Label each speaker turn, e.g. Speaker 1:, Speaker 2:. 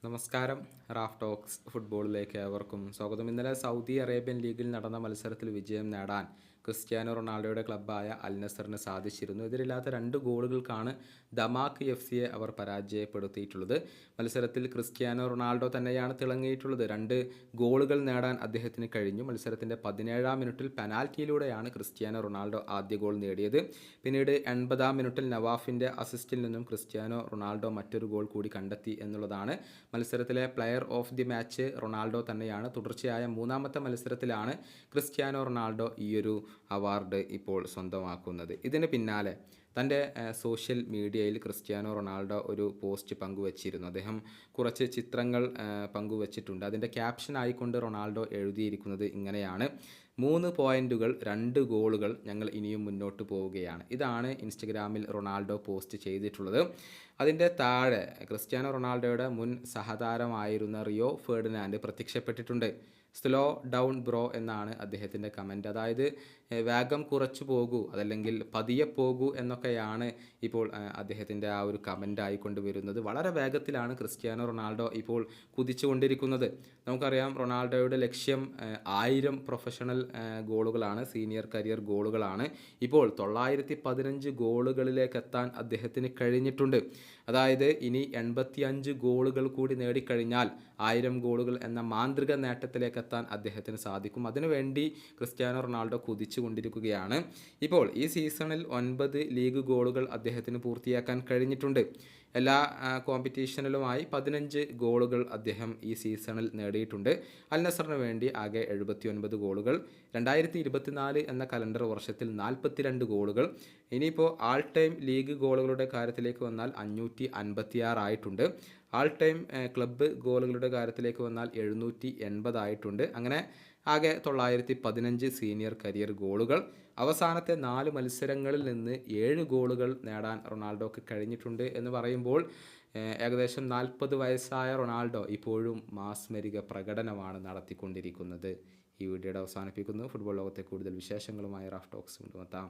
Speaker 1: നമസ്കാരം. Raf talks ഫുട്ബോളിലേക്ക് ഏവർക്കും സ്വാഗതം. ഇന്നലെ സൗദി അറേബ്യൻ ലീഗിൽ നടന്ന മത്സരത്തിൽ വിജയം നേടാൻ ക്രിസ്ത്യാനോ റൊണാൾഡോയുടെ ക്ലബ്ബായ അൽ നസറിന് സാധിച്ചിരുന്നു. എതിരില്ലാത്ത 2 ഗോളുകൾക്കാണ് ദമാക് എഫ് അവർ പരാജയപ്പെടുത്തിയിട്ടുള്ളത്. മത്സരത്തിൽ ക്രിസ്ത്യാനോ റൊണാൾഡോ തന്നെയാണ് തിളങ്ങിയിട്ടുള്ളത്. 2 ഗോളുകൾ നേടാൻ അദ്ദേഹത്തിന് കഴിഞ്ഞു. മത്സരത്തിൻ്റെ 17-ാം മിനിറ്റിൽ പെനാൽറ്റിയിലൂടെയാണ് ക്രിസ്ത്യാനോ റൊണാൾഡോ ആദ്യ ഗോൾ നേടിയത്. പിന്നീട് 80-ാം മിനിറ്റിൽ നവാഫിൻ്റെ അസിസ്റ്റിൽ നിന്നും ക്രിസ്ത്യാനോ റൊണാൾഡോ മറ്റൊരു ഗോൾ കൂടി കണ്ടെത്തി എന്നുള്ളതാണ്. മത്സരത്തിലെ player of the match Ronaldo തന്നെയാണ്. തുടർച്ചയായ 3-ാമത്തെ മത്സരത്തിലാണ് ക്രിസ്ത്യാനോ റൊണാൾഡോ ഈയൊരു അവാർഡ് ഇപ്പോൾ സ്വന്തമാക്കുന്നത്. ഇതിന് പിന്നാലെ തൻ്റെ സോഷ്യൽ മീഡിയയിൽ ക്രിസ്ത്യാനോ റൊണാൾഡോ ഒരു പോസ്റ്റ് പങ്കുവച്ചിരുന്നു. അദ്ദേഹം കുറച്ച് ചിത്രങ്ങൾ പങ്കുവച്ചിട്ടുണ്ട്. അതിൻ്റെ ക്യാപ്ഷൻ ആയിക്കൊണ്ട് റൊണാൾഡോ എഴുതിയിരിക്കുന്നത് ഇങ്ങനെയാണ്: 3 പോയിൻറ്റുകൾ, 2 ഗോളുകൾ, ഞങ്ങൾ ഇനിയും മുന്നോട്ട് പോവുകയാണ്. ഇതാണ് ഇൻസ്റ്റഗ്രാമിൽ റൊണാൾഡോ പോസ്റ്റ് ചെയ്തിട്ടുള്ളത്. അതിൻ്റെ താഴെ ക്രിസ്ത്യാനോ റൊണാൾഡോയുടെ മുൻ സഹതാരമായിരുന്ന റിയോ ഫെർഡിനാൻഡ് പ്രത്യക്ഷപ്പെട്ടിട്ടുണ്ട്. സ്ലോ ഡൗൺ ബ്രോ എന്നാണ് അദ്ദേഹത്തിൻ്റെ കമൻറ്റ്. അതായത് വേഗം കുറച്ചു പോകൂ, അതല്ലെങ്കിൽ പതിയെ പോകൂ എന്നൊക്കെയാണ് ഇപ്പോൾ അദ്ദേഹത്തിൻ്റെ ആ ഒരു കമൻ്റ് ആയിക്കൊണ്ട് വരുന്നത്. വളരെ വേഗത്തിലാണ് ക്രിസ്ത്യാനോ റൊണാൾഡോ ഇപ്പോൾ കുതിച്ചുകൊണ്ടിരിക്കുന്നത്. നമുക്കറിയാം, റൊണാൾഡോയുടെ ലക്ഷ്യം 1000 പ്രൊഫഷണൽ ഗോളുകളാണ്, സീനിയർ കരിയർ ഗോളുകളാണ്. ഇപ്പോൾ 915 ഗോളുകളിലേക്ക് എത്താൻ അദ്ദേഹത്തിന് കഴിഞ്ഞിട്ടുണ്ട്. അതായത് ഇനി 85 ഗോളുകൾ കൂടി നേടിക്കഴിഞ്ഞാൽ 1000 ഗോളുകൾ എന്ന മാന്ത്രിക നേട്ടത്തിലേക്ക് എത്താൻ അദ്ദേഹത്തിന് സാധിക്കും. അതിനുവേണ്ടി ക്രിസ്ത്യാനോ റൊണാൾഡോ കുതിച്ചുകൊണ്ടിരിക്കുകയാണ്. ഇപ്പോൾ ഈ സീസണിൽ 9 ലീഗ് ഗോളുകൾ അദ്ദേഹത്തിന് പൂർത്തിയാക്കാൻ കഴിഞ്ഞിട്ടുണ്ട്. എല്ലാ കോമ്പറ്റീഷനിലുമായി 15 ഗോളുകൾ അദ്ദേഹം ഈ സീസണിൽ നേടിയിട്ടുണ്ട്. അൽ നസറിന് വേണ്ടി ആകെ 79 ഗോളുകൾ. 2024 എന്ന കലണ്ടർ വർഷത്തിൽ 42 ഗോളുകൾ. ഇനിയിപ്പോൾ ആൾ ടൈം ലീഗ് ഗോളുകളുടെ കാര്യത്തിലേക്ക് വന്നാൽ 556 ആയിട്ടുണ്ട്. ആൾ ടൈം ക്ലബ്ബ് ഗോളുകളുടെ കാര്യത്തിലേക്ക് വന്നാൽ 780 ആയിട്ടുണ്ട്. അങ്ങനെ ആകെ 915 സീനിയർ കരിയർ ഗോളുകൾ. അവസാനത്തെ 4 മത്സരങ്ങളിൽ നിന്ന് 7 ഗോളുകൾ നേടാൻ റൊണാൾഡോക്ക് കഴിഞ്ഞിട്ടുണ്ട് എന്ന് പറയുമ്പോൾ ഏകദേശം 40 വയസ്സായ റൊണാൾഡോ ഇപ്പോഴും മാസ്മരിക പ്രകടനമാണ് നടത്തിക്കൊണ്ടിരിക്കുന്നത്. ഈ വീഡിയോയുടെ അവസാനിപ്പിക്കുന്നു. ഫുട്ബോൾ ലോകത്തെ കൂടുതൽ വിശേഷങ്ങളുമായി റാഫ് ടോക്സ് കൊണ്ടുവെത്താം.